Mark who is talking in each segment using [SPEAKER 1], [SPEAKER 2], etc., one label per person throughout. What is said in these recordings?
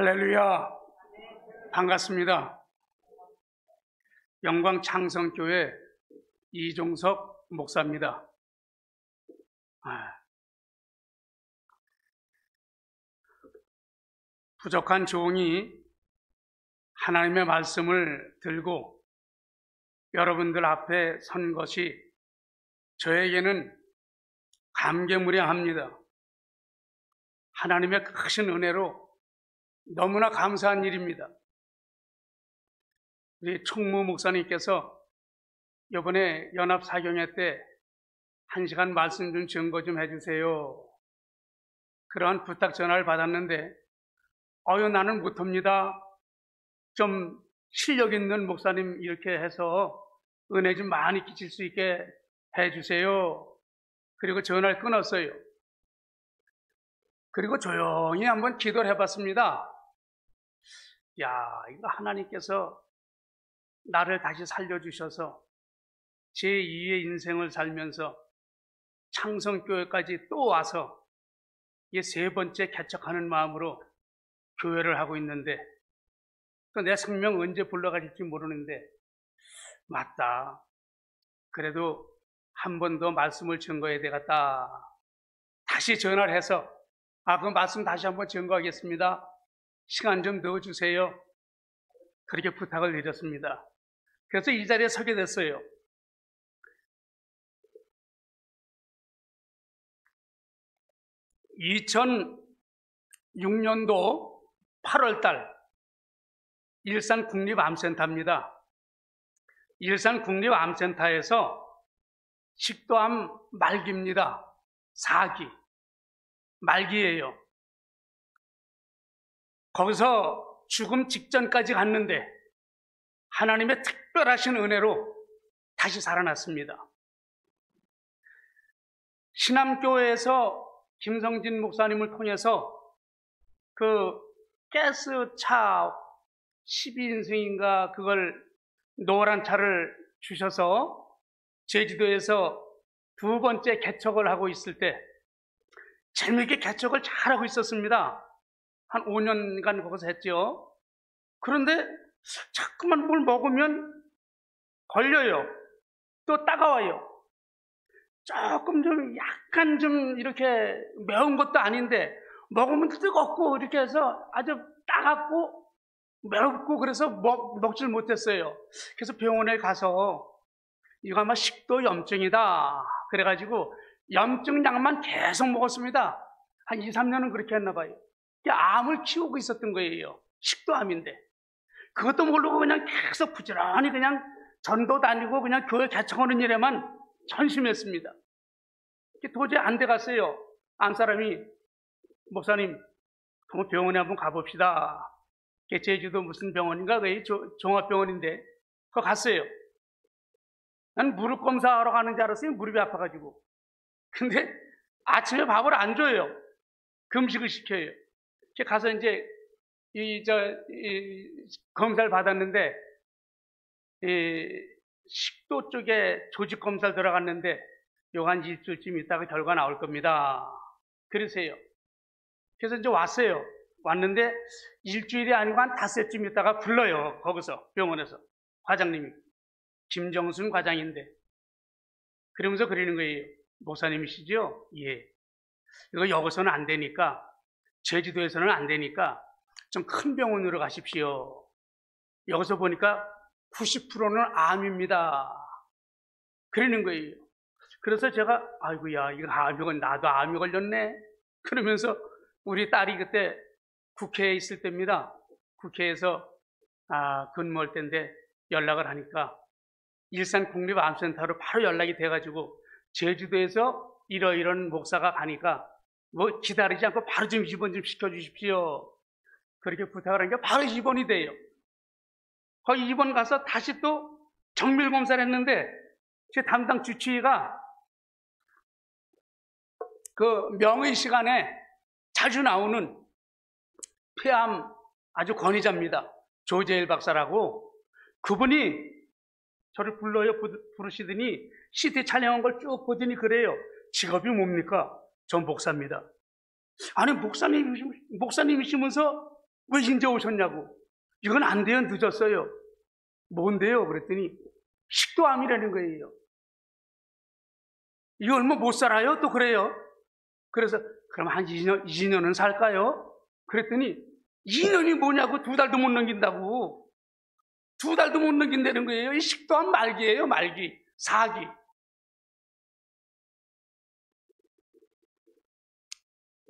[SPEAKER 1] 할렐루야. 반갑습니다. 영광 창성교회 이종석 목사입니다. 부족한 종이 하나님의 말씀을 들고 여러분들 앞에 선 것이 저에게는 감개무량합니다. 하나님의 크신 은혜로 너무나 감사한 일입니다. 우리 총무 목사님께서 이번에 연합사경회 때 1시간 말씀 좀 증거 좀 해주세요. 그러한 부탁 전화를 받았는데 나는 못합니다. 좀 실력 있는 목사님 이렇게 해서 은혜 좀 많이 끼칠 수 있게 해주세요. 그리고 전화를 끊었어요. 그리고 조용히 한번 기도를 해봤습니다. 이거 하나님께서 나를 다시 살려주셔서 제2의 인생을 살면서 창성교회까지 또 와서 이 세 번째 개척하는 마음으로 교회를 하고 있는데 또 내 생명 언제 불러가질지 모르는데 맞다. 그래도 한 번 더 말씀을 증거해야 되겠다. 다시 전화를 해서 그 말씀 다시 한번 증거하겠습니다. 시간 좀 넣어주세요. 그렇게 부탁을 드렸습니다. 그래서 이 자리에 서게 됐어요. (2006년도) 8월달 일산 국립암센터입니다. 일산 국립암센터에서 식도암 말기입니다. 4기 말기예요. 거기서 죽음 직전까지 갔는데 하나님의 특별하신 은혜로 다시 살아났습니다. 신암교회에서 김성진 목사님을 통해서 그 가스차 12인승인가 그걸 노란 차를 주셔서 제주도에서 두 번째 개척을 하고 있을 때 재미있게 개척을 잘하고 있었습니다. 한 5년간 거기서 했죠. 그런데 자꾸만 뭘 먹으면 걸려요. 또 따가워요. 조금 좀 약간 좀 이렇게 매운 것도 아닌데 먹으면 뜨겁고 이렇게 해서 아주 따갑고 매웠고 그래서 먹질 못했어요. 그래서 병원에 가서 이거 아마 식도 염증이다. 그래가지고 염증약만 계속 먹었습니다. 한 2, 3년은 그렇게 했나 봐요. 암을 키우고 있었던 거예요. 식도암인데. 그것도 모르고 그냥 계속 부지런히 그냥 전도 다니고 그냥 교회 개척하는 일에만 전심했습니다. 도저히 안 돼갔어요. 암 사람이 목사님 병원에 한번 가봅시다. 제주도 무슨 병원인가 그게 종합병원인데 그거 갔어요. 난 무릎 검사하러 가는 줄 알았어요. 무릎이 아파가지고. 근데 아침에 밥을 안 줘요. 금식을 시켜요. 가서 이제 검사를 받았는데 식도 쪽에 조직 검사를 들어갔는데 요 한 일주일쯤 있다가 결과 나올 겁니다. 그러세요. 그래서 이제 왔어요. 왔는데 일주일이 아니고 한 닷새쯤 있다가 불러요. 거기서 병원에서 과장님이 김정순 과장인데 그러면서 그러는 거예요. 목사님이시죠? 예. 이거 여기서는 안 되니까 제주도에서는 안 되니까 좀 큰 병원으로 가십시오. 여기서 보니까 90%는 암입니다. 그러는 거예요. 그래서 제가 아이고야 이거 암이 나도 암이 걸렸네. 그러면서 우리 딸이 그때 국회에 있을 때입니다. 국회에서 근무할 때인데 연락을 하니까 일산 국립암센터로 바로 연락이 돼가지고 제주도에서 이런 목사가 가니까 뭐 기다리지 않고 바로 좀 입원 좀 시켜주십시오. 그렇게 부탁을 하니까 바로 입원이 돼요. 거기 입원 가서 다시 또 정밀 검사를 했는데 제 담당 주치의가 그 명의 시간에 자주 나오는 폐암 아주 권위자입니다. 조재일 박사라고. 그분이 저를 부르시더니 CT 촬영한 걸 쭉 보더니 그래요. 직업이 뭡니까? 전 목사입니다. 아니 목사님이시면서 왜 이제 오셨냐고. 이건 안 돼요. 늦었어요. 뭔데요? 그랬더니 식도암이라는 거예요. 이거 얼마 못 살아요? 또 그래요. 그래서 그럼 한 2년은 살까요? 그랬더니 2년이 뭐냐고. 2달도 못 넘긴다고. 2달도 못 넘긴다는 거예요. 이 식도암 말기예요. 말기. 사기.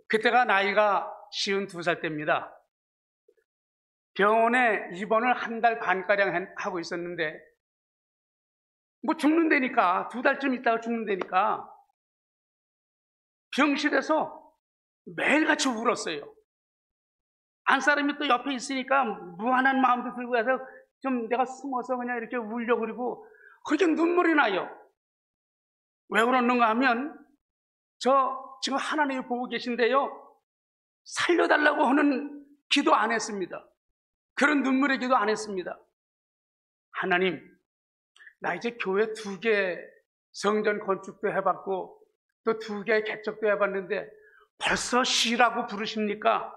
[SPEAKER 1] 그때가 나이가 52살 때입니다. 병원에 입원을 1달 반가량 하고 있었는데, 뭐 죽는다니까, 2달쯤 있다가 죽는다니까, 병실에서 매일같이 울었어요. 안 사람이 또 옆에 있으니까 무한한 마음도 들고 해서 좀 내가 숨어서 그냥 이렇게 울려고 그러고, 그렇게 눈물이 나요. 왜 그러는가 하면, 저 지금 하나님이 보고 계신데요, 살려달라고 하는 기도 안 했습니다. 그런 눈물의 기도 안 했습니다. 하나님, 나 이제 교회 2개 성전 건축도 해봤고 또 2개 개척도 해봤는데 벌써 시라고 부르십니까?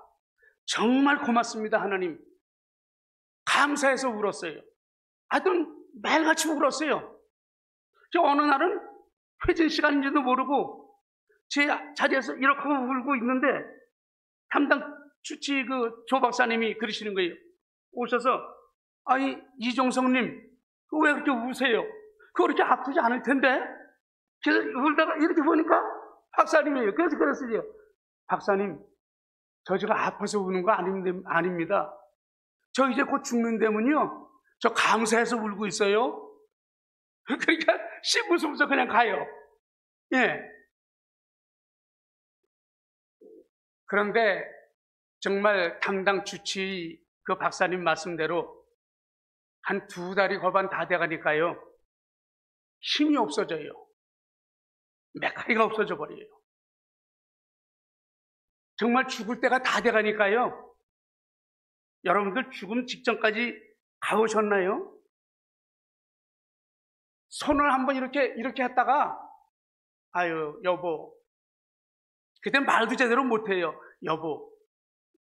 [SPEAKER 1] 정말 고맙습니다. 하나님. 감사해서 울었어요. 하여튼 매일같이 울었어요. 저 어느 날은 회진 시간인지도 모르고 제 자리에서 이렇게 울고 있는데 담당 주치 조 박사님이 그러시는 거예요. 오셔서, 아니 이종성님 왜 그렇게 우세요? 그거 그렇게 아프지 않을 텐데. 그래서 울다가 이렇게 보니까 박사님이에요. 그래서 그랬어요. 박사님, 저 지금 아파서 우는 거 아닙니다. 저 이제 곧 죽는다면요, 저 감사해서 울고 있어요. 그러니까 씹으면서 그냥 가요. 예. 그런데 정말 담당 주치 그 박사님 말씀대로 한 2달이 거반 다 돼가니까요, 힘이 없어져요. 메카리가 없어져 버려요. 정말 죽을 때가 다 돼가니까요. 여러분들 죽음 직전까지 가보셨나요? 손을 한번 이렇게 했다가, 아유 여보, 그때 말도 제대로 못해요. 여보,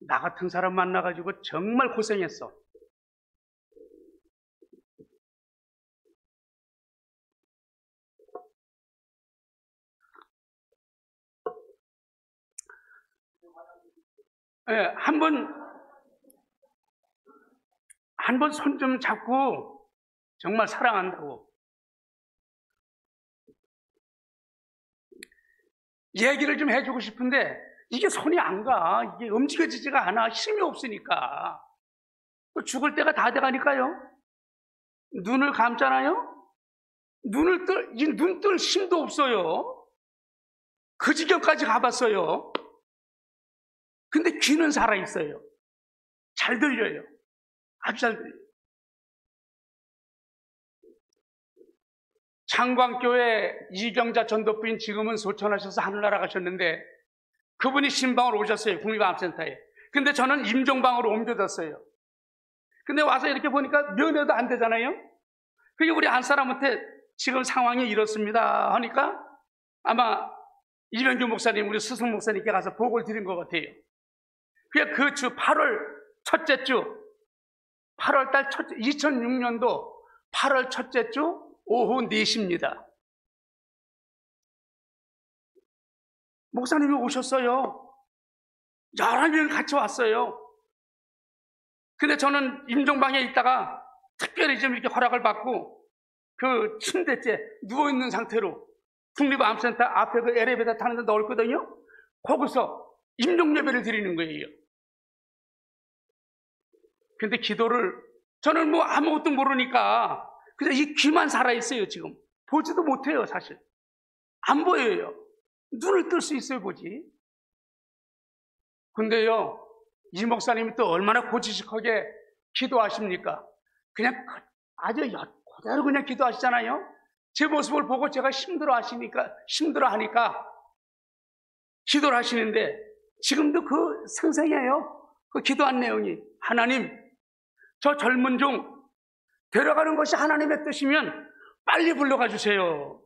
[SPEAKER 1] 나 같은 사람 만나가지고 정말 고생했어. 예, 한 번 손 좀 잡고 정말 사랑한다고. 얘기를 좀 해주고 싶은데 이게 손이 안 가. 이게 움직여지지가 않아. 힘이 없으니까. 죽을 때가 다 돼가니까요. 눈을 감잖아요. 눈 뜰 힘도 없어요. 그 지경까지 가봤어요. 근데 귀는 살아있어요. 잘 들려요. 아주 잘 들려요. 창광교회 이경자 전도부인 지금은 소천하셔서 하늘나라 가셨는데 그분이 신방으로 오셨어요. 국립암센터에. 근데 저는 임종방으로 옮겨졌어요. 근데 와서 이렇게 보니까 면회도 안 되잖아요. 그게 우리 한 사람한테 지금 상황이 이렇습니다 하니까 아마 이명규 목사님, 우리 스승 목사님께 가서 보고를 드린 것 같아요. 그게 그 주 8월 첫째 주, 8월달 2006년도 8월 첫째 주 오후 4시입니다. 목사님이 오셨어요. 여러 명 같이 왔어요. 근데 저는 임종방에 있다가 특별히 좀 이렇게 허락을 받고 그 침대째 누워있는 상태로 국립암센터 앞에 그 엘리베이터 타는 데 넣었거든요. 거기서 임종예배를 드리는 거예요. 근데 기도를, 저는 뭐 아무것도 모르니까 그냥 이 귀만 살아있어요. 지금 보지도 못해요. 사실 안 보여요. 눈을 뜰 수 있어요. 보지. 근데요, 이 목사님이 또 얼마나 고지식하게 기도하십니까? 그냥 아주 그대로 그냥 기도하시잖아요. 제 모습을 보고 제가 힘들어하니까 기도를 하시는데 지금도 그 생생해요. 그 기도한 내용이, 하나님, 저 젊은 종 데려가는 것이 하나님의 뜻이면 빨리 불러가 주세요.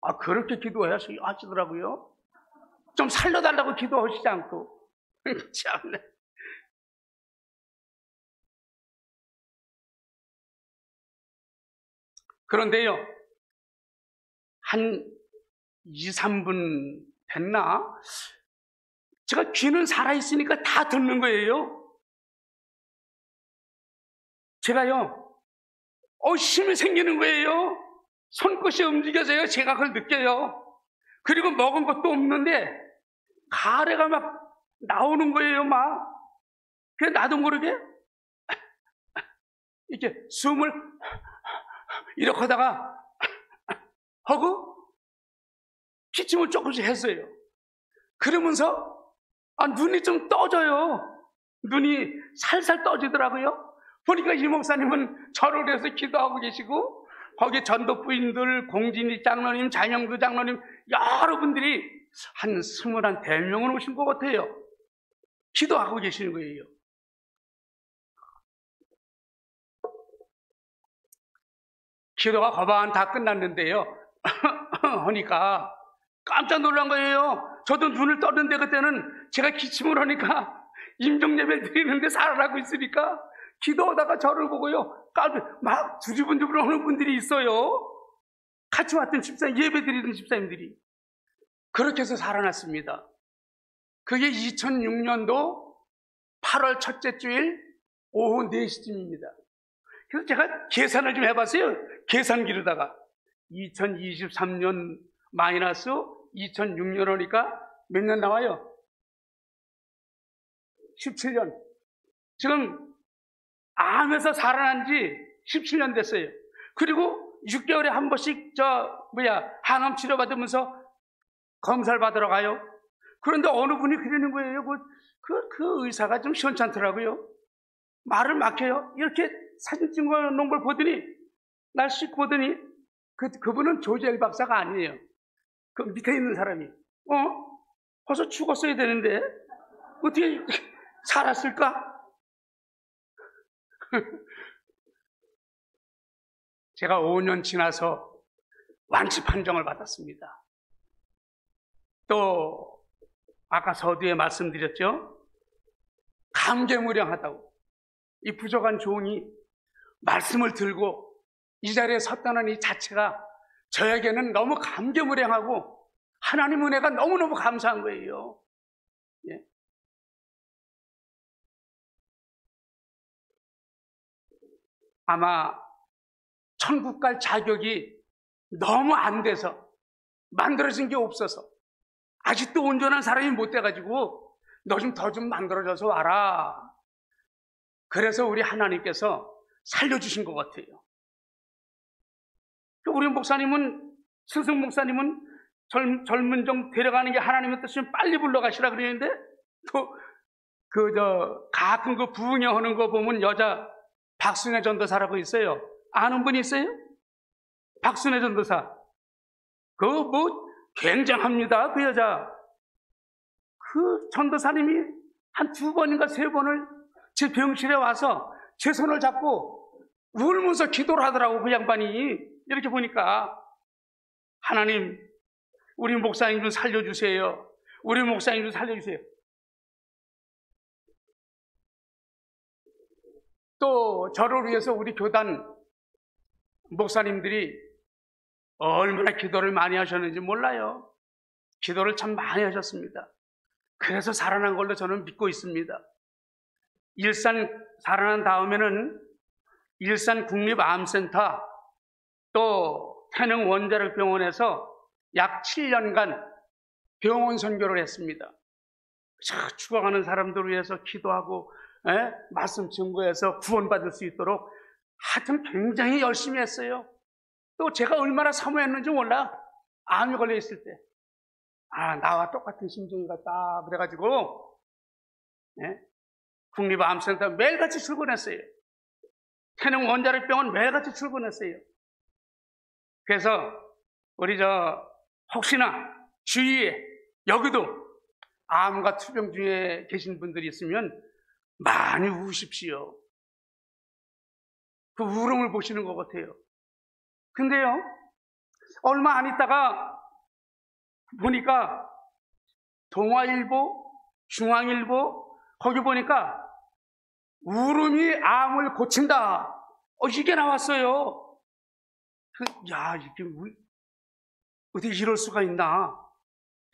[SPEAKER 1] 아, 그렇게 기도하시더라고요. 좀 살려달라고 기도하시지 않고. 참네. 그런데요, 한 2, 3분 됐나? 제가 귀는 살아있으니까 다 듣는 거예요. 제가요, 힘이 생기는 거예요. 손끝이 움직여져요. 제가 그걸 느껴요. 그리고 먹은 것도 없는데 가래가 막 나오는 거예요. 막. 그래서 나도 모르게 이렇게 숨을 이렇게 하다가 하고 기침을 조금씩 했어요. 그러면서 눈이 좀 떠져요. 눈이 살살 떠지더라고요. 보니까 이 목사님은 절을 해서 기도하고 계시고, 거기 전도 부인들, 공진이 장로님, 장영두 장로님, 여러분들이 한 24명은 오신 것 같아요. 기도하고 계시는 거예요. 기도가 거반 다 끝났는데요. 하니까 깜짝 놀란 거예요. 저도 눈을 떴는데 그때는 제가 기침을 하니까 임종예배 드리는데 살아나고 있으니까 기도하다가 저를 보고요, 막 두리번두리번 하는 분들이 있어요. 같이 왔던 집사님, 예배 드리던 집사님들이. 그렇게 해서 살아났습니다. 그게 2006년도 8월 첫째 주일 오후 4시쯤입니다. 그래서 제가 계산을 좀 해봤어요. 계산기로다가 2023년 마이너스 2006년 오니까 몇 년 나와요? 17년. 지금 암에서 살아난 지 17년 됐어요. 그리고 6개월에 한 번씩 항암 치료 받으면서 검사를 받으러 가요. 그런데 어느 분이 그러는 거예요. 그 의사가 좀 시원찮더라고요. 말을 막혀요. 이렇게 사진 찍어 놓은 걸 보더니, 날 씩 보더니, 그분은 조재일 박사가 아니에요. 그 밑에 있는 사람이. 벌써 죽었어야 되는데, 어떻게 살았을까? 제가 5년 지나서 완치 판정을 받았습니다. 또 아까 서두에 말씀드렸죠? 감개무량하다고. 이 부족한 종이 말씀을 들고 이 자리에 섰다는 이 자체가 저에게는 너무 감개무량하고 하나님 은혜가 너무너무 감사한 거예요. 예. 아마 천국 갈 자격이 너무 안 돼서, 만들어진 게 없어서, 아직도 온전한 사람이 못 돼가지고 너 좀 더 좀 만들어져서 와라. 그래서 우리 하나님께서 살려주신 것 같아요. 우리 목사님은, 스승 목사님은 젊은 종 데려가는 게 하나님의 뜻이면 빨리 불러가시라 그러는데, 또 가끔 그 부흥회하는 거 보면 여자 박순애 전도사라고 있어요. 아는 분이 있어요? 박순애 전도사. 굉장합니다, 그 여자. 그 전도사님이 한 2번인가 3번을 제 병실에 와서 제 손을 잡고 울면서 기도를 하더라고, 그 양반이. 이렇게 보니까, 하나님, 우리 목사님 좀 살려주세요. 우리 목사님 좀 살려주세요. 또 저를 위해서 우리 교단 목사님들이 얼마나 기도를 많이 하셨는지 몰라요. 기도를 참 많이 하셨습니다. 그래서 살아난 걸로 저는 믿고 있습니다. 일산 살아난 다음에는 일산 국립암센터, 또 태릉 원자력병원에서 약 7년간 병원 선교를 했습니다. 죽어가는 사람들을 위해서 기도하고 말씀 증거해서 구원받을 수 있도록 하여튼 굉장히 열심히 했어요. 또 제가 얼마나 사모했는지 몰라. 암이 걸려 있을 때. 나와 똑같은 심정이 같다. 그래가지고 국립암센터 매일같이 출근했어요. 태릉 원자력병원 매일같이 출근했어요. 그래서 우리 혹시나 주위에 여기도 암과 투병 중에 계신 분들이 있으면 많이 우십시오. 그 울음을 보시는 것 같아요. 근데요, 얼마 안 있다가 보니까 동아일보, 중앙일보, 거기 보니까 울음이 암을 고친다. 이게 나왔어요. 야, 이게 어떻게 이럴 수가 있나?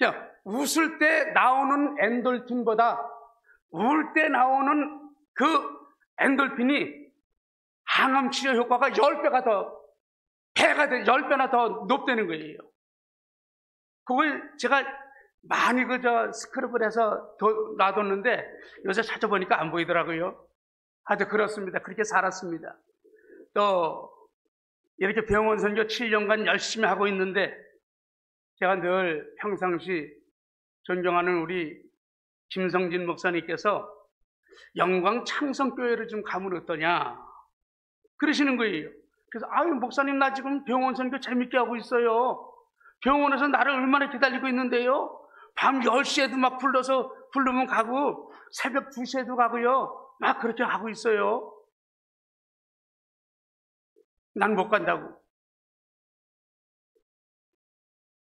[SPEAKER 1] 야, 웃을 때 나오는 엔돌핀보다 울 때 나오는 그 엔돌핀이 항암 치료 효과가 10배가 더, 배가 10배나 더 높다는 거예요. 그걸 제가 많이 스크럽을 해서 놔뒀는데 요새 찾아보니까 안 보이더라고요. 아주 그렇습니다. 그렇게 살았습니다. 또 이렇게 병원 선교 7년간 열심히 하고 있는데 제가 늘 평상시 존경하는 우리 김성진 목사님께서 영광 창성교회를 좀 가면 어떠냐 그러시는 거예요. 그래서 아유 목사님 나 지금 병원 선교 재밌게 하고 있어요. 병원에서 나를 얼마나 기다리고 있는데요. 밤 10시에도 막 부르면 가고 새벽 2시에도 가고요. 막 그렇게 하고 있어요. 난 못 간다고.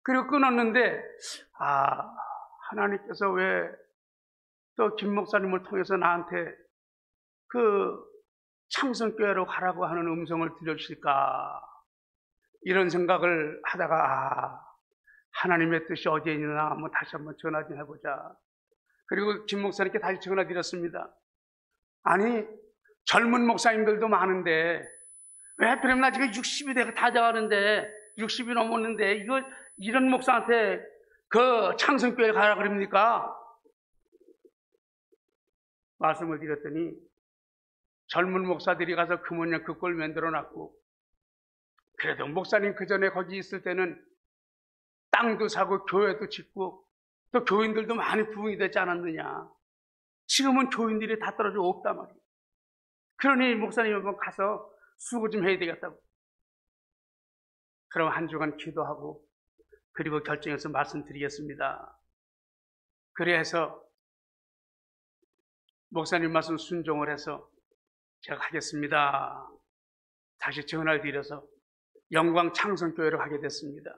[SPEAKER 1] 그리고 끊었는데 하나님께서 왜 또 김 목사님을 통해서 나한테 그 창성교회로 가라고 하는 음성을 들려주실까 이런 생각을 하다가 하나님의 뜻이 어디에 있나 한번 다시 한번 전화 좀 해보자. 그리고 김 목사님께 다시 전화 드렸습니다. 아니 젊은 목사님들도 많은데 왜 그럼 나 지금 60이 다 돼가는데 60이 넘었는데 이런 목사한테 그 창성교회 가라 그럽니까? 말씀을 드렸더니 젊은 목사들이 가서 그 모양 그 꼴 만들어 놨고 그래도 목사님 그 전에 거기 있을 때는 땅도 사고 교회도 짓고 또 교인들도 많이 부흥이 되지 않았느냐. 지금은 교인들이 다 떨어져 없단 말이에요. 그러니 목사님 한번 가서 수고 좀 해야 되겠다고. 그럼 한 주간 기도하고 그리고 결정해서 말씀드리겠습니다. 그래서 목사님 말씀 순종을 해서 제가 가겠습니다. 다시 전화를 드려서 영광 창성교회로 가게 됐습니다.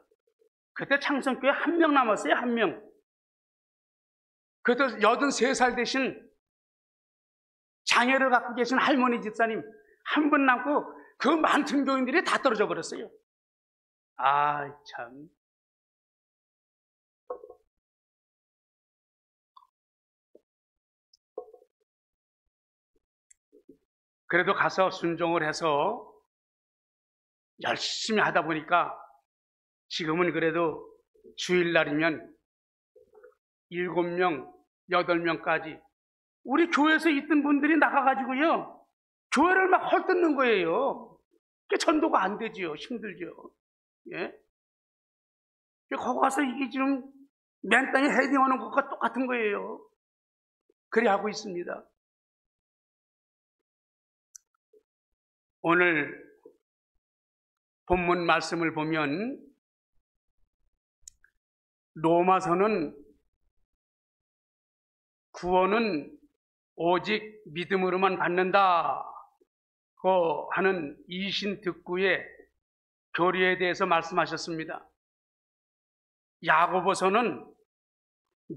[SPEAKER 1] 그때 창성교회 1명 남았어요. 1명. 그때 83살 되신 장애를 갖고 계신 할머니 집사님 한 분 남고 그 많은 교인들이 다 떨어져 버렸어요. 참. 그래도 가서 순종을 해서 열심히 하다 보니까 지금은 그래도 주일날이면 7명, 8명까지 우리 교회에서 있던 분들이 나가가지고요. 교회를 막 헐뜯는 거예요. 그게 전도가 안 되지요. 힘들죠. 예? 거기 가서 이게 지금 맨땅에 헤딩하는 것과 똑같은 거예요. 그래 하고 있습니다. 오늘 본문 말씀을 보면 로마서는 구원은 오직 믿음으로만 받는다고 하는 이신득구의 교리에 대해서 말씀하셨습니다. 야고보서는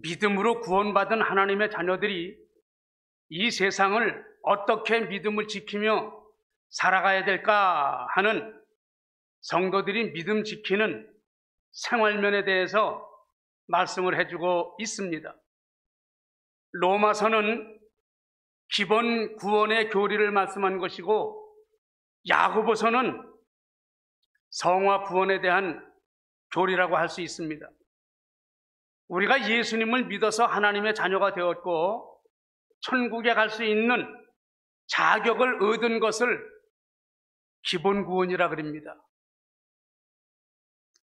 [SPEAKER 1] 믿음으로 구원받은 하나님의 자녀들이 이 세상을 어떻게 믿음을 지키며 살아가야 될까 하는 성도들이 믿음 지키는 생활면에 대해서 말씀을 해주고 있습니다. 로마서는 기본 구원의 교리를 말씀한 것이고 야고보서는 성화 구원에 대한 교리라고 할 수 있습니다. 우리가 예수님을 믿어서 하나님의 자녀가 되었고 천국에 갈 수 있는 자격을 얻은 것을 기본 구원이라 그럽니다.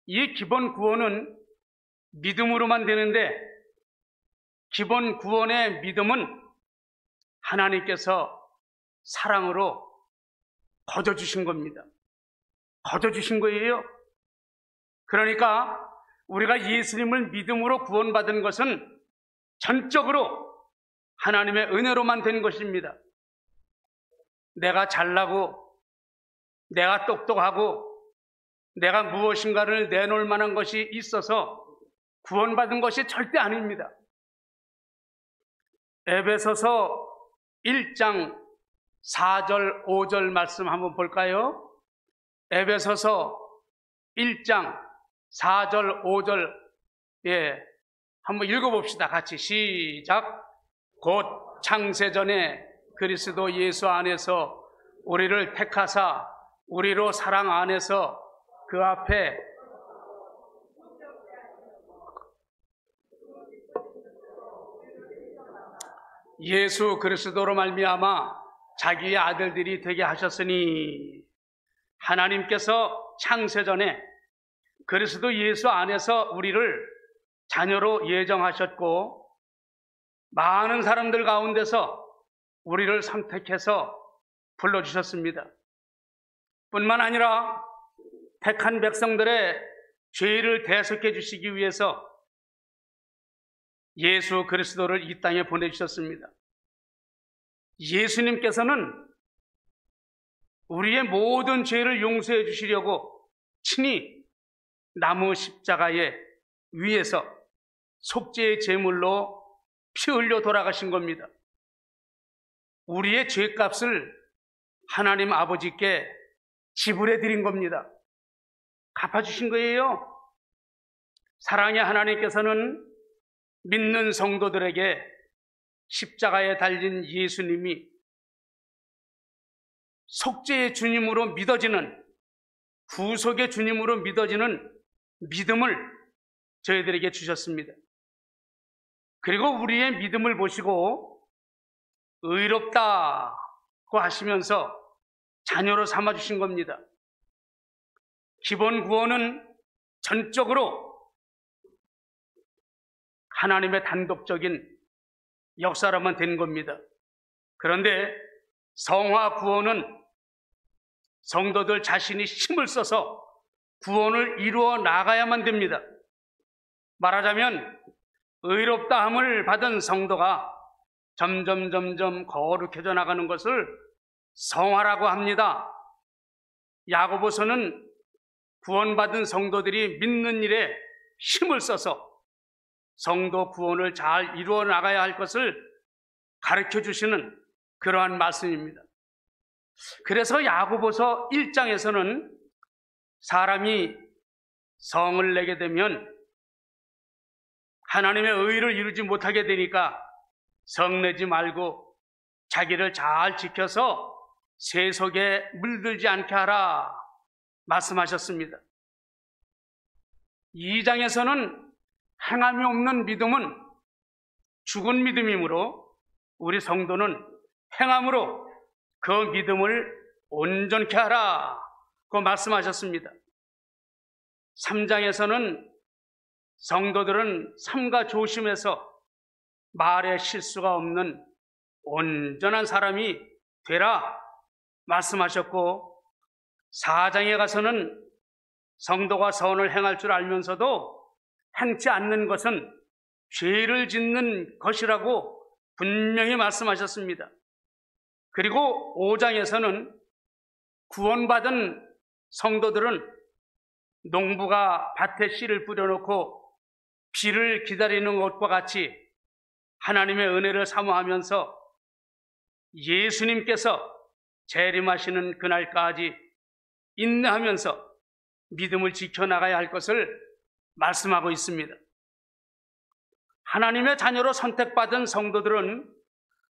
[SPEAKER 1] 이 기본 구원은 믿음으로만 되는데 기본 구원의 믿음은 하나님께서 사랑으로 거저주신 겁니다. 거저주신 거예요. 그러니까 우리가 예수님을 믿음으로 구원받은 것은 전적으로 하나님의 은혜로만 된 것입니다. 내가 잘나고 내가 똑똑하고 내가 무엇인가를 내놓을 만한 것이 있어서 구원받은 것이 절대 아닙니다. 에베소서 1장 4절 5절 말씀 한번 볼까요? 에베소서 1장 4절, 5절, 한번 읽어봅시다. 같이 시작. 곧 창세전에 그리스도 예수 안에서 우리를 택하사 우리로 사랑 안에서 그 앞에 예수 그리스도로 말미암아 자기의 아들들이 되게 하셨으니, 하나님께서 창세전에 그리스도 예수 안에서 우리를 자녀로 예정하셨고 많은 사람들 가운데서 우리를 선택해서 불러주셨습니다. 뿐만 아니라 택한 백성들의 죄를 대속해 주시기 위해서 예수 그리스도를 이 땅에 보내주셨습니다. 예수님께서는 우리의 모든 죄를 용서해 주시려고 친히 나무 십자가에 위에서 속죄의 제물로 피 흘려 돌아가신 겁니다. 우리의 죄값을 하나님 아버지께 지불해 드린 겁니다. 갚아주신 거예요. 사랑의 하나님께서는 믿는 성도들에게 십자가에 달린 예수님이 속죄의 주님으로 믿어지는, 구속의 주님으로 믿어지는 믿음을 저희들에게 주셨습니다. 그리고 우리의 믿음을 보시고 의롭다고 하시면서 자녀로 삼아주신 겁니다. 기본 구원은 전적으로 하나님의 단독적인 역사로만 된 겁니다. 그런데 성화 구원은 성도들 자신이 힘을 써서 구원을 이루어 나가야만 됩니다. 말하자면 의롭다함을 받은 성도가 점점 거룩해져 나가는 것을 성화라고 합니다. 야고보서는 구원받은 성도들이 믿는 일에 힘을 써서 성도 구원을 잘 이루어 나가야 할 것을 가르쳐 주시는 그러한 말씀입니다. 그래서 야고보서 1장에서는 사람이 성을 내게 되면 하나님의 의를 이루지 못하게 되니까 성내지 말고 자기를 잘 지켜서 세속에 물들지 않게 하라 말씀하셨습니다. 2장에서는 행함이 없는 믿음은 죽은 믿음이므로 우리 성도는 행함으로 그 믿음을 온전케 하라고 말씀하셨습니다. 3장에서는 성도들은 삼가 조심해서 말에 실수가 없는 온전한 사람이 되라 말씀하셨고, 4장에 가서는 성도가 선을 행할 줄 알면서도 행치 않는 것은 죄를 짓는 것이라고 분명히 말씀하셨습니다. 그리고 5장에서는 구원받은 성도들은 농부가 밭에 씨를 뿌려놓고 비를 기다리는 것과 같이 하나님의 은혜를 사모하면서 예수님께서 재림하시는 그날까지 인내하면서 믿음을 지켜나가야 할 것을 말씀하고 있습니다. 하나님의 자녀로 선택받은 성도들은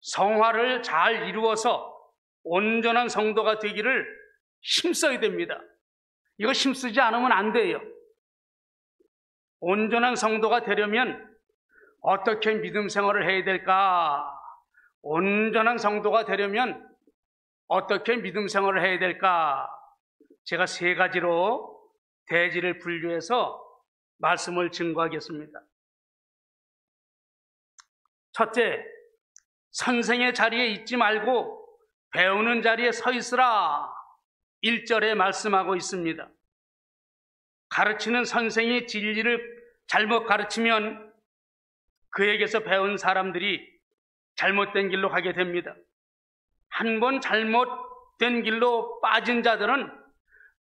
[SPEAKER 1] 성화를 잘 이루어서 온전한 성도가 되기를 힘써야 됩니다. 이거 힘쓰지 않으면 안 돼요. 온전한 성도가 되려면 어떻게 믿음 생활을 해야 될까? 온전한 성도가 되려면 어떻게 믿음 생활을 해야 될까? 제가 3가지로 대지를 분류해서 말씀을 증거하겠습니다. 첫째, 선생의 자리에 있지 말고 배우는 자리에 서 있으라 1절에 말씀하고 있습니다. 가르치는 선생이 진리를 잘못 가르치면 그에게서 배운 사람들이 잘못된 길로 가게 됩니다. 한 번 잘못된 길로 빠진 자들은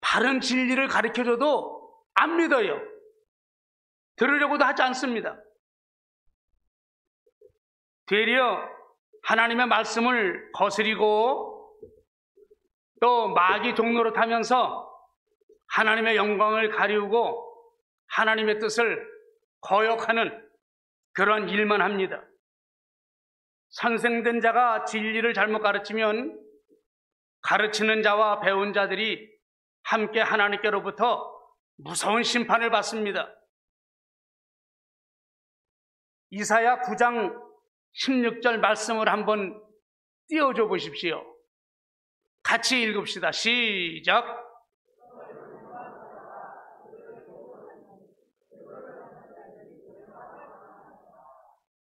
[SPEAKER 1] 바른 진리를 가르쳐줘도 안 믿어요. 들으려고도 하지 않습니다. 되려 하나님의 말씀을 거스리고 또 마귀 종로로 타면서 하나님의 영광을 가리우고 하나님의 뜻을 거역하는 그런 일만 합니다. 선생된 자가 진리를 잘못 가르치면 가르치는 자와 배운 자들이 함께 하나님께로부터 무서운 심판을 받습니다. 이사야 9장 16절 말씀을 한번 띄워줘 보십시오. 같이 읽읍시다. 시작.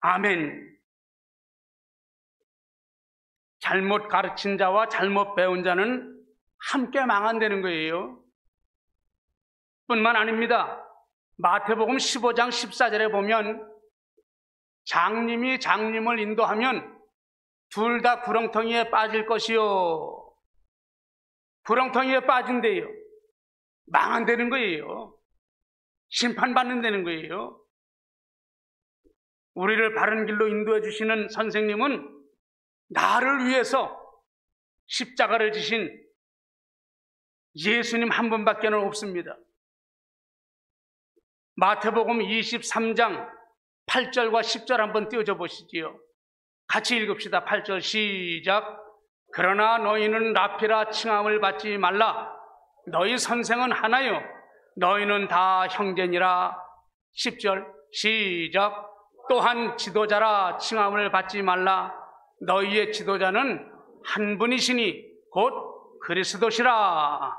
[SPEAKER 1] 아멘. 잘못 가르친 자와 잘못 배운 자는 함께 망한다는 거예요. 뿐만 아닙니다. 마태복음 15장 14절에 보면 장님이 장님을 인도하면 둘 다 구렁텅이에 빠질 것이요. 구렁텅이에 빠진대요. 망한다는 거예요. 심판받는다는 거예요. 우리를 바른 길로 인도해 주시는 선생님은 나를 위해서 십자가를 지신 예수님 한 분밖에 없습니다. 마태복음 23장 8절과 10절 한번 띄워줘 보시지요. 같이 읽읍시다. 8절 시작. 그러나 너희는 라피라 칭함을 받지 말라. 너희 선생은 하나요. 너희는 다 형제니라. 10절 시작. 또한 지도자라 칭함을 받지 말라. 너희의 지도자는 한 분이시니 곧 그리스도시라.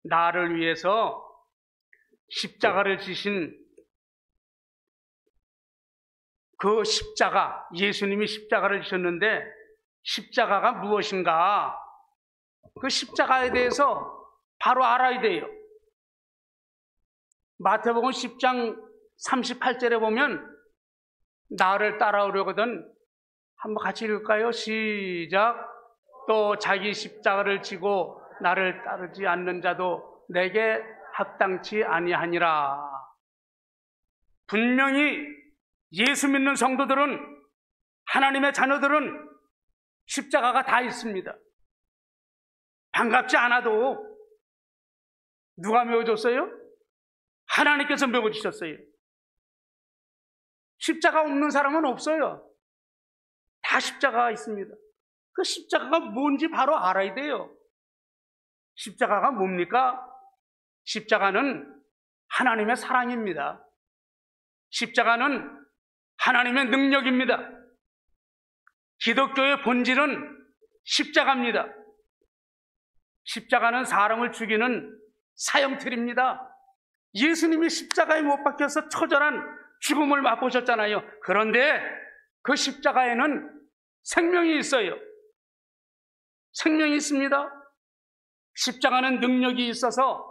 [SPEAKER 1] 나를 위해서 십자가를 지신 그 십자가, 예수님이 십자가를 지셨는데 십자가가 무엇인가? 그 십자가에 대해서 바로 알아야 돼요. 마태복음 10장 38절에 보면 나를 따라오려거든 한번 같이 읽을까요? 시작. 또 자기 십자가를 지고 나를 따르지 않는 자도 내게 합당치 아니하니라. 분명히 예수 믿는 성도들은, 하나님의 자녀들은 십자가가 다 있습니다. 반갑지 않아도 누가 메워줬어요? 하나님께서 메워주셨어요. 십자가 없는 사람은 없어요. 다 십자가가 있습니다. 그 십자가가 뭔지 바로 알아야 돼요. 십자가가 뭡니까? 십자가는 하나님의 사랑입니다. 십자가는 하나님의 능력입니다. 기독교의 본질은 십자가입니다. 십자가는 사람을 죽이는 사형틀입니다. 예수님이 십자가에 못 박혀서 처절한 죽음을 맛보셨잖아요. 그런데 그 십자가에는 생명이 있어요. 생명이 있습니다. 십자가는 능력이 있어서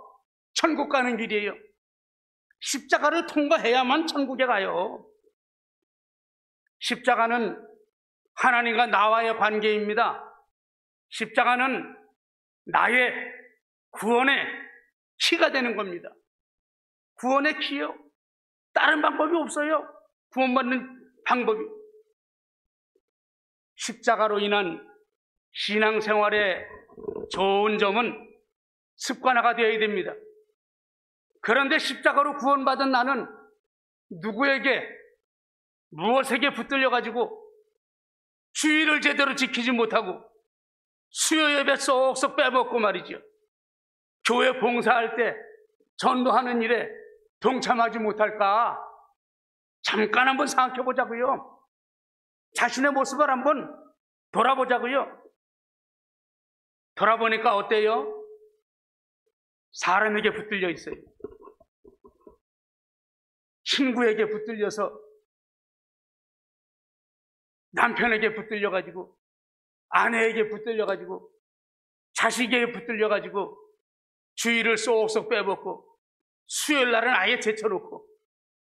[SPEAKER 1] 천국 가는 길이에요. 십자가를 통과해야만 천국에 가요. 십자가는 하나님과 나와의 관계입니다. 십자가는 나의 구원의 키가 되는 겁니다. 구원의 키요. 다른 방법이 없어요. 구원받는 방법이. 십자가로 인한 신앙생활의 좋은 점은 습관화가 되어야 됩니다. 그런데 십자가로 구원받은 나는 누구에게, 무엇에게 붙들려가지고 주의를 제대로 지키지 못하고 수요 예배 쏙쏙 빼먹고 말이죠. 교회 봉사할 때 전도하는 일에 동참하지 못할까? 잠깐 한번 생각해 보자고요. 자신의 모습을 한번 돌아보자고요. 돌아보니까 어때요? 사람에게 붙들려 있어요. 친구에게 붙들려서, 남편에게 붙들려가지고, 아내에게 붙들려가지고, 자식에게 붙들려가지고 주의를 쏙쏙 빼먹고 수요일 날은 아예 제쳐놓고,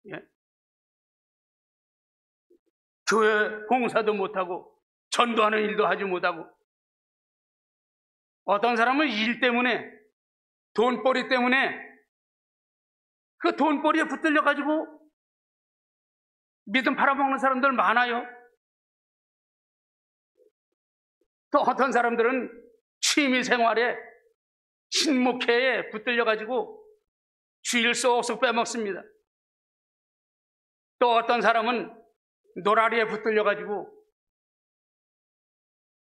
[SPEAKER 1] 예? 교회 봉사도 못하고 전도하는 일도 하지 못하고, 어떤 사람은 일 때문에, 돈벌이 때문에 그 돈벌이에 붙들려가지고 믿음 팔아먹는 사람들 많아요. 또 어떤 사람들은 취미 생활에 신목회에 붙들려가지고 주의를 쏙쏙 빼먹습니다. 또 어떤 사람은 노라리에 붙들려가지고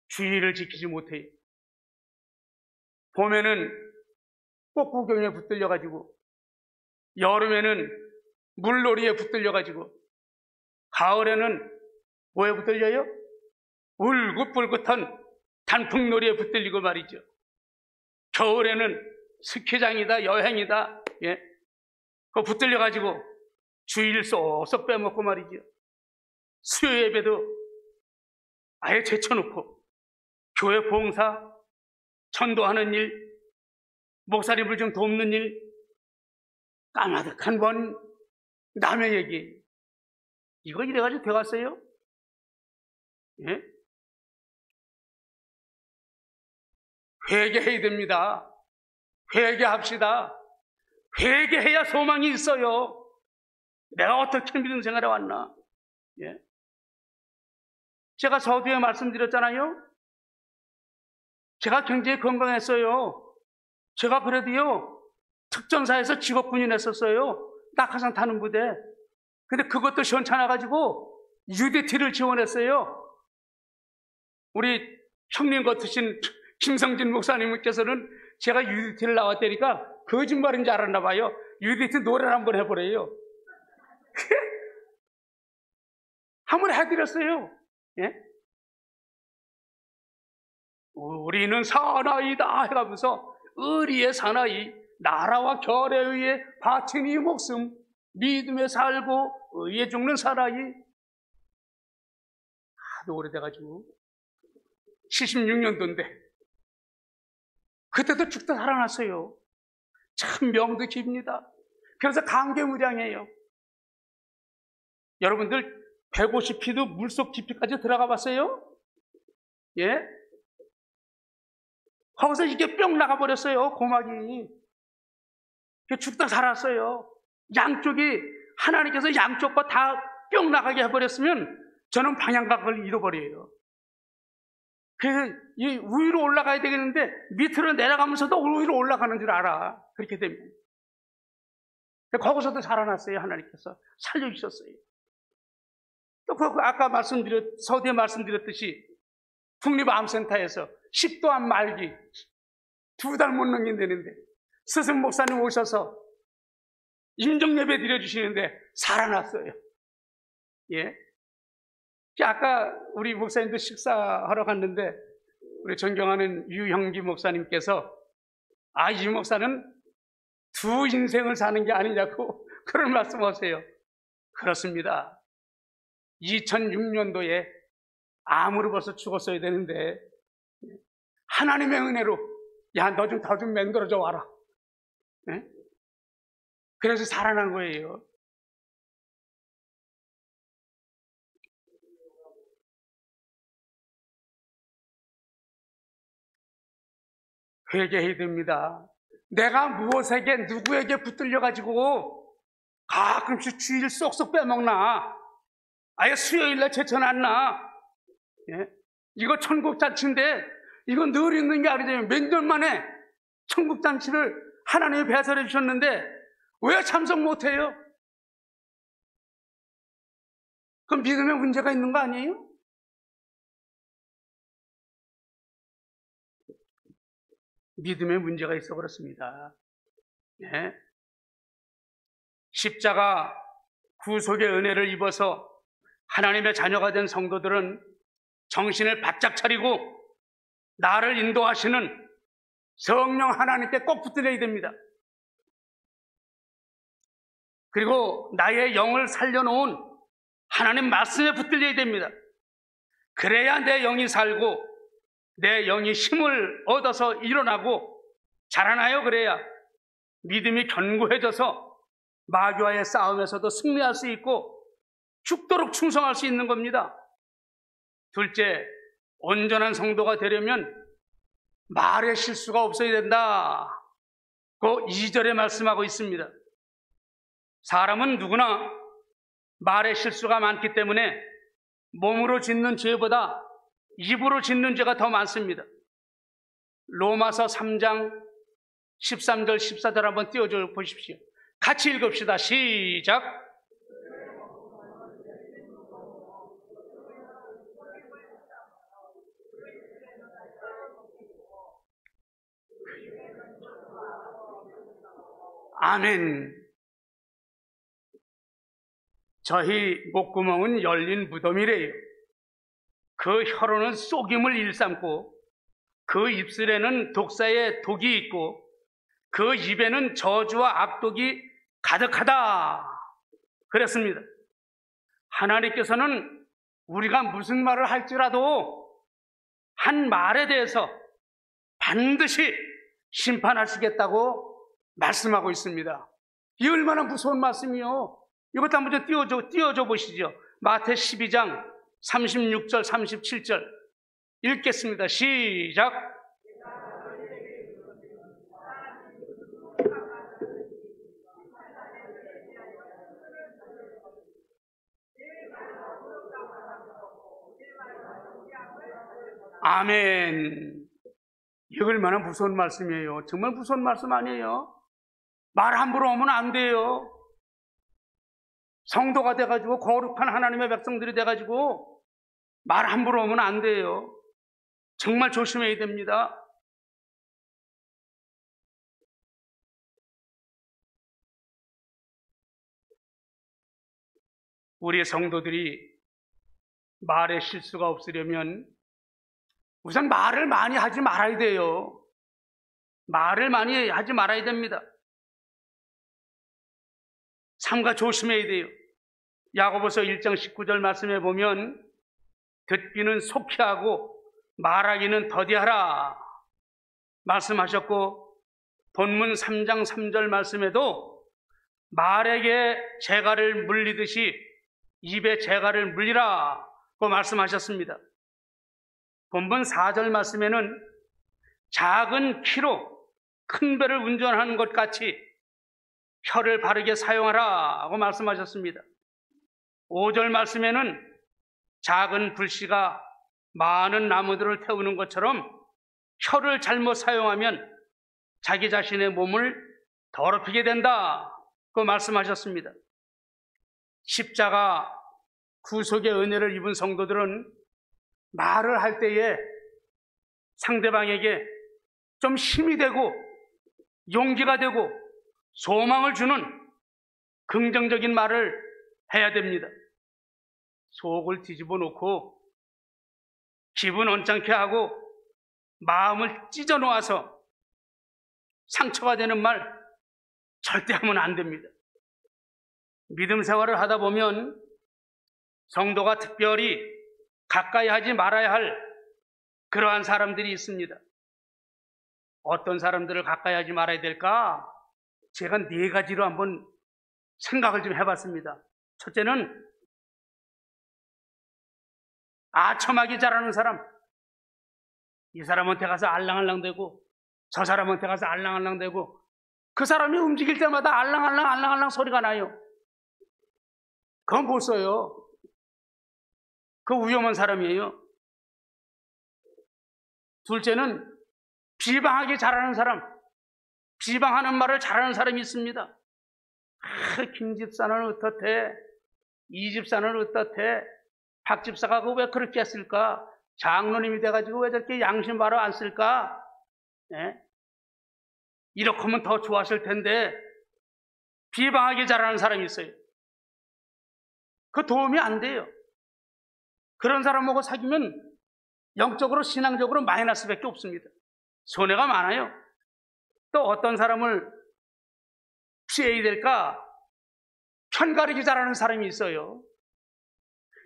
[SPEAKER 1] 주의를 지키지 못해요. 봄에는 꽃구경에 붙들려가지고, 여름에는 물놀이에 붙들려가지고, 가을에는 뭐에 붙들려요? 울긋불긋한 단풍놀이에 붙들리고 말이죠. 겨울에는 스키장이다, 여행이다, 예, 그거 붙들려가지고 주의를 쏙쏙 빼먹고 말이죠. 수요 예배도 아예 제쳐놓고 교회 봉사, 전도하는 일, 목사님을 좀 돕는 일, 까마득한 번 남의 얘기, 이거 이래가지고 되갔어요? 예? 회개해야 됩니다. 회개합시다. 회개해야 소망이 있어요. 내가 어떻게 믿음 생활에 왔나? 예? 제가 서두에 말씀드렸잖아요. 제가 굉장히 건강했어요. 제가 그래도요, 특전사에서 직업군인 했었어요. 낙하산 타는 부대. 근데 그것도 시원찮아가지고 UDT를 지원했어요. 우리 형님 같으신 김성진 목사님께서는 제가 UDT를 나왔다니까 거짓말인 줄 알았나 봐요. UDT 노래를 한번 해보래요. 한번 해드렸어요. 예? 우리는 사나이다 해가면서 의리의 사나이, 나라와 결에 의해 바친 이 목숨, 믿음에 살고 의에 죽는 사나이. 하도 오래돼가지고 76년도인데 그때도 죽다 살아났어요. 참 명도 깊습니다. 그래서 감개무량해요. 여러분들 150피트 물속 깊이까지 들어가 봤어요? 예? 거기서 이게 뿅 나가버렸어요. 고막이. 죽다 살았어요. 양쪽이, 하나님께서 양쪽과 다 뿅 나가게 해버렸으면 저는 방향각을 잃어버려요. 그래서 이 위로 올라가야 되겠는데 밑으로 내려가면서도 위로 올라가는 줄 알아. 그렇게 되면. 거기서도 살아났어요. 하나님께서 살려주셨어요. 또 아까 서두에 말씀드렸듯이 국립암센터에서 10도암 말기 2달 못 넘긴다는데 스승 목사님 오셔서 임종예배 드려주시는데 살아났어요. 예. 아까 우리 목사님도 식사하러 갔는데 우리 존경하는 유형기 목사님께서 이 목사는 두 인생을 사는 게 아니냐고 그런 말씀하세요. 그렇습니다. 2006년도에 암으로 벌써 죽었어야 되는데 하나님의 은혜로 야, 너 좀 더 좀 만들어줘 와라. 네? 그래서 살아난 거예요. 회개해야 됩니다. 내가 무엇에게 누구에게 붙들려가지고 가끔씩 주의를 쏙쏙 빼먹나? 아예 수요일날 제쳐놨나? 예? 이거 천국잔치인데 이거 늘 있는 게 아니잖아요. 몇 년 만에 천국잔치를 하나님이 배설해 주셨는데 왜 참석 못해요? 그럼 믿음에 문제가 있는 거 아니에요? 믿음에 문제가 있어 그렇습니다. 예? 십자가 구속의 은혜를 입어서 하나님의 자녀가 된 성도들은 정신을 바짝 차리고 나를 인도하시는 성령 하나님께 꼭 붙들려야 됩니다. 그리고 나의 영을 살려놓은 하나님 말씀에 붙들려야 됩니다. 그래야 내 영이 살고 내 영이 힘을 얻어서 일어나고 자라나요. 그래야 믿음이 견고해져서 마귀와의 싸움에서도 승리할 수 있고 죽도록 충성할 수 있는 겁니다. 둘째, 온전한 성도가 되려면 말에 실수가 없어야 된다. 그 2절에 말씀하고 있습니다. 사람은 누구나 말에 실수가 많기 때문에 몸으로 짓는 죄보다 입으로 짓는 죄가 더 많습니다. 로마서 3장 13절, 14절 한번 띄워줘 보십시오. 같이 읽읍시다. 시작. 아멘. 저희 목구멍은 열린 무덤이래요. 그 혀로는 속임을 일삼고 그 입술에는 독사의 독이 있고 그 입에는 저주와 악독이 가득하다 그랬습니다. 하나님께서는 우리가 무슨 말을 할지라도 한 말에 대해서 반드시 심판하시겠다고 말씀하고 있습니다. 이 얼마나 무서운 말씀이요. 이것도 한번 좀 띄워줘 보시죠. 마태 12장 36절 37절 읽겠습니다. 시작. 아멘. 이거 얼마나 무서운 말씀이에요. 정말 무서운 말씀 아니에요? 말 함부로 하면 안 돼요. 성도가 돼가지고 거룩한 하나님의 백성들이 돼가지고 말 함부로 하면 안 돼요. 정말 조심해야 됩니다. 우리의 성도들이 말에 실수가 없으려면 우선 말을 많이 하지 말아야 돼요. 말을 많이 하지 말아야 됩니다. 삼가 조심해야 돼요. 야고보서 1장 19절 말씀에 보면 듣기는 속히 하고 말하기는 더디하라 말씀하셨고, 본문 3장 3절 말씀에도 말에게 재갈을 물리듯이 입에 재갈을 물리라고 말씀하셨습니다. 본문 4절 말씀에는 작은 키로 큰 배를 운전하는 것 같이 혀를 바르게 사용하라고 말씀하셨습니다. 5절 말씀에는 작은 불씨가 많은 나무들을 태우는 것처럼 혀를 잘못 사용하면 자기 자신의 몸을 더럽히게 된다고 말씀하셨습니다. 십자가 구속의 은혜를 입은 성도들은 말을 할 때에 상대방에게 좀 힘이 되고 용기가 되고 소망을 주는 긍정적인 말을 해야 됩니다. 속을 뒤집어 놓고 기분 언짢게 하고 마음을 찢어 놓아서 상처가 되는 말 절대 하면 안 됩니다. 믿음 생활을 하다 보면 성도가 특별히 가까이 하지 말아야 할 그러한 사람들이 있습니다. 어떤 사람들을 가까이 하지 말아야 될까? 제가 4가지로 한번 생각을 좀 해봤습니다. 첫째는 아첨하기 잘하는 사람. 이 사람한테 가서 알랑알랑대고 저 사람한테 가서 알랑알랑대고 그 사람이 움직일 때마다 알랑알랑 소리가 나요. 그건 못 써요. 그 위험한 사람이에요. 둘째는 비방하기 잘하는 사람. 비방하는 말을 잘하는 사람이 있습니다. 김 집사는 어떻대? 이 집사는 어떻대? 박 집사가 왜 그렇게 했을까? 장로님이 돼가지고 왜 저렇게 양심 바로 안 쓸까? 예? 이렇게 하면 더 좋았을 텐데 비방하기 잘하는 사람이 있어요. 그 도움이 안 돼요. 그런 사람하고 사귀면 영적으로 신앙적으로 마이너스밖에 없습니다. 손해가 많아요. 또 어떤 사람을 피해야 될까? 편가르기 잘하는 사람이 있어요.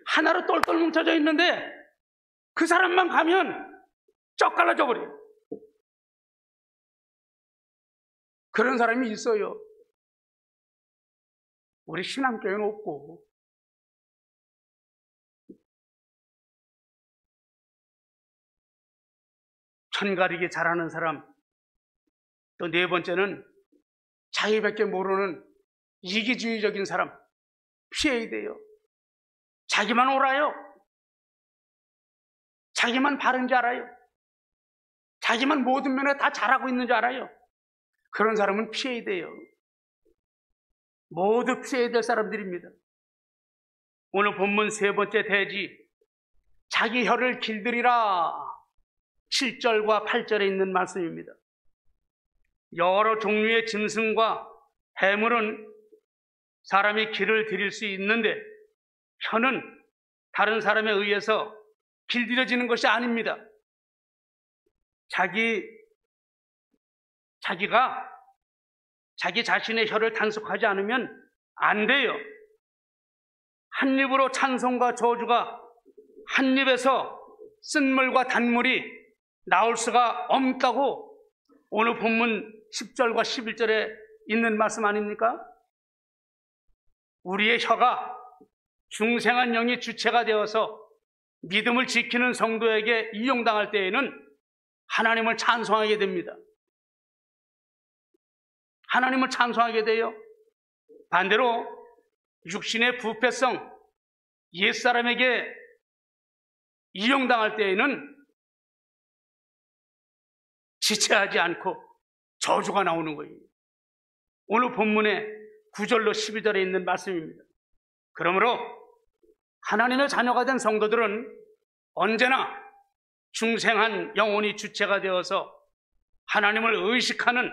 [SPEAKER 1] 하나로 똘똘 뭉쳐져 있는데 그 사람만 가면 쩍 갈라져 버려요. 그런 사람이 있어요. 우리 신앙교회는 없고. 편가르기 잘하는 사람. 또 4번째는 자기밖에 모르는 이기주의적인 사람 피해야 돼요. 자기만 옳아요. 자기만 바른 줄 알아요. 자기만 모든 면에 다 잘하고 있는 줄 알아요. 그런 사람은 피해야 돼요. 모두 피해야 될 사람들입니다. 오늘 본문 세 번째 대지, 자기 혀를 길들이라, 7절과 8절에 있는 말씀입니다. 여러 종류의 짐승과 해물은 사람이 길을 들일 수 있는데 혀는 다른 사람에 의해서 길들여지는 것이 아닙니다. 자기가 자기 자신의 혀를 단속하지 않으면 안 돼요. 한 입으로 찬송과 저주가, 한 입에서 쓴물과 단물이 나올 수가 없다고 오늘 본문 10절과 11절에 있는 말씀 아닙니까? 우리의 혀가 중생한 영이 주체가 되어서 믿음을 지키는 성도에게 이용당할 때에는 하나님을 찬송하게 됩니다. 하나님을 찬송하게 돼요. 반대로 육신의 부패성, 옛사람에게 이용당할 때에는 지체하지 않고 저주가 나오는 거예요. 오늘 본문의 9절로 12절에 있는 말씀입니다. 그러므로 하나님의 자녀가 된 성도들은 언제나 중생한 영혼이 주체가 되어서 하나님을 의식하는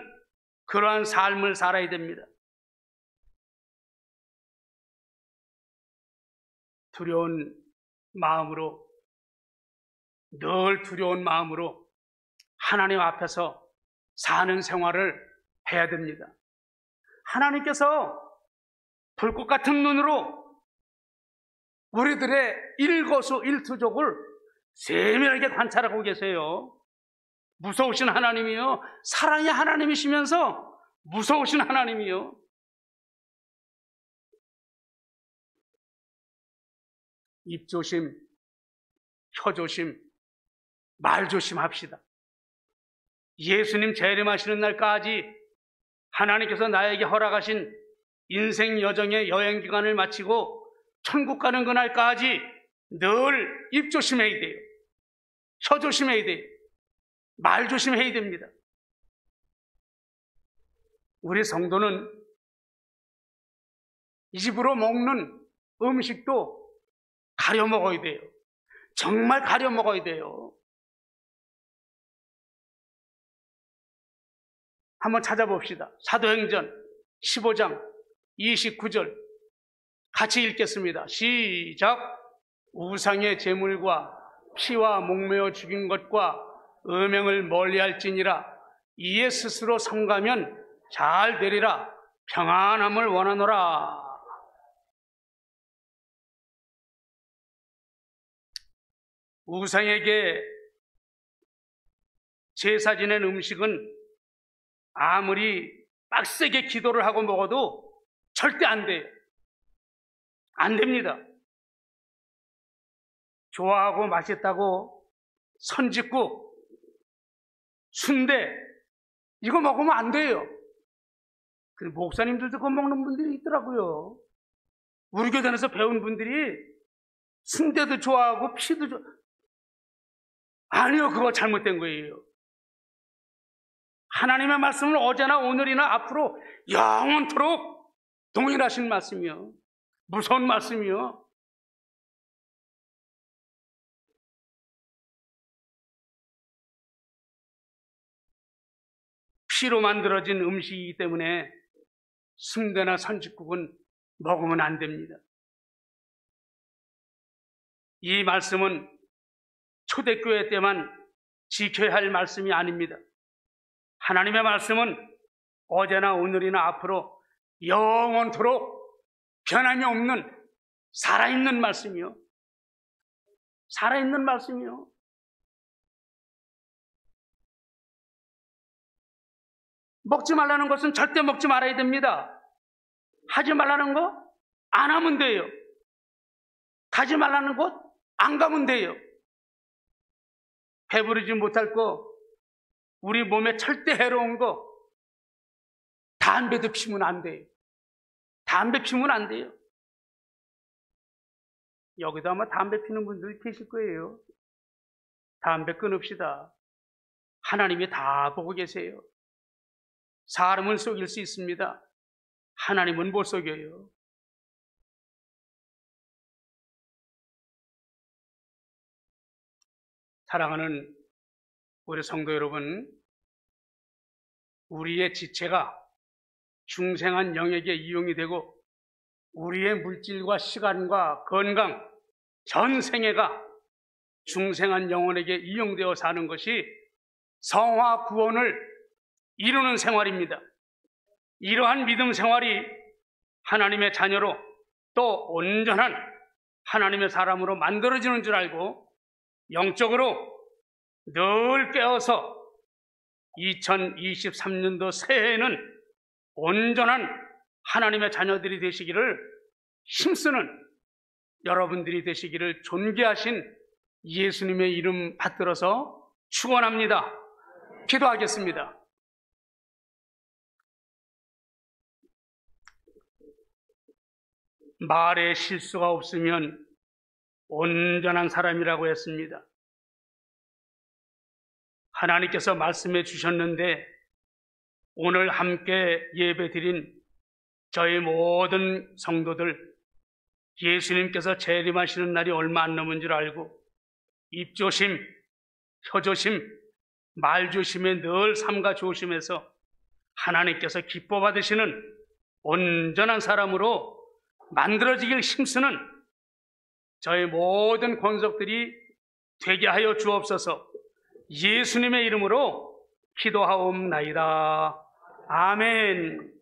[SPEAKER 1] 그러한 삶을 살아야 됩니다. 두려운 마음으로, 늘 두려운 마음으로 하나님 앞에서 사는 생활을 해야 됩니다. 하나님께서 불꽃 같은 눈으로 우리들의 일거수일투족을 세밀하게 관찰하고 계세요. 무서우신 하나님이요, 사랑의 하나님이시면서 무서우신 하나님이요. 입 조심, 혀 조심, 말 조심합시다. 예수님 재림하시는 날까지 하나님께서 나에게 허락하신 인생 여정의 여행 기간을 마치고 천국 가는 그날까지 늘 입 조심해야 돼요. 혀 조심해야 돼요. 말 조심해야 됩니다. 우리 성도는 입으로 먹는 음식도 가려 먹어야 돼요. 정말 가려 먹어야 돼요. 한번 찾아봅시다. 사도행전 15장 29절 같이 읽겠습니다. 시작. 우상의 제물과 피와 목매어 죽인 것과 음행을 멀리할지니라. 이에 스스로 삼가면 잘 되리라. 평안함을 원하노라. 우상에게 제사 지낸 음식은 아무리 빡세게 기도를 하고 먹어도 절대 안 돼요. 안 됩니다. 좋아하고 맛있다고 선짓국, 순대 이거 먹으면 안 돼요. 근데 목사님들도 그거 먹는 분들이 있더라고요. 우리 교단에서 배운 분들이 순대도 좋아하고 피도 아니요, 그거 잘못된 거예요. 하나님의 말씀은 어제나 오늘이나 앞으로 영원토록 동일하신 말씀이요. 무서운 말씀이요. 피로 만들어진 음식이기 때문에 순대나 선짓국은 먹으면 안 됩니다. 이 말씀은 초대교회 때만 지켜야 할 말씀이 아닙니다. 하나님의 말씀은 어제나 오늘이나 앞으로 영원토록 변함이 없는 살아있는 말씀이요. 살아있는 말씀이요. 먹지 말라는 것은 절대 먹지 말아야 됩니다. 하지 말라는 거 안 하면 돼요. 가지 말라는 곳 안 가면 돼요. 배부르지 못할 거, 우리 몸에 절대 해로운 거, 담배도 피우면 안 돼요. 담배 피우면 안 돼요. 여기도 아마 담배 피우는 분들이 계실 거예요. 담배 끊읍시다. 하나님이 다 보고 계세요. 사람은 속일 수 있습니다. 하나님은 못 속여요. 사랑하는 우리 성도 여러분, 우리의 지체가 중생한 영에게 이용이 되고 우리의 물질과 시간과 건강, 전 생애가 중생한 영혼에게 이용되어 사는 것이 성화 구원을 이루는 생활입니다. 이러한 믿음 생활이 하나님의 자녀로 또 온전한 하나님의 사람으로 만들어지는 줄 알고 영적으로 늘 깨어서 2023년도 새해에는 온전한 하나님의 자녀들이 되시기를 힘쓰는 여러분들이 되시기를 존귀하신 예수님의 이름 받들어서 축원합니다. 기도하겠습니다. 말에 실수가 없으면 온전한 사람이라고 했습니다. 하나님께서 말씀해 주셨는데 오늘 함께 예배드린 저희 모든 성도들 예수님께서 재림하시는 날이 얼마 안 남은 줄 알고 입조심, 혀조심, 말조심에 늘 삼가 조심해서 하나님께서 기뻐 받으시는 온전한 사람으로 만들어지길 힘쓰는 저희 모든 권속들이 되게 하여 주옵소서. 예수님의 이름으로 기도하옵나이다. 아멘.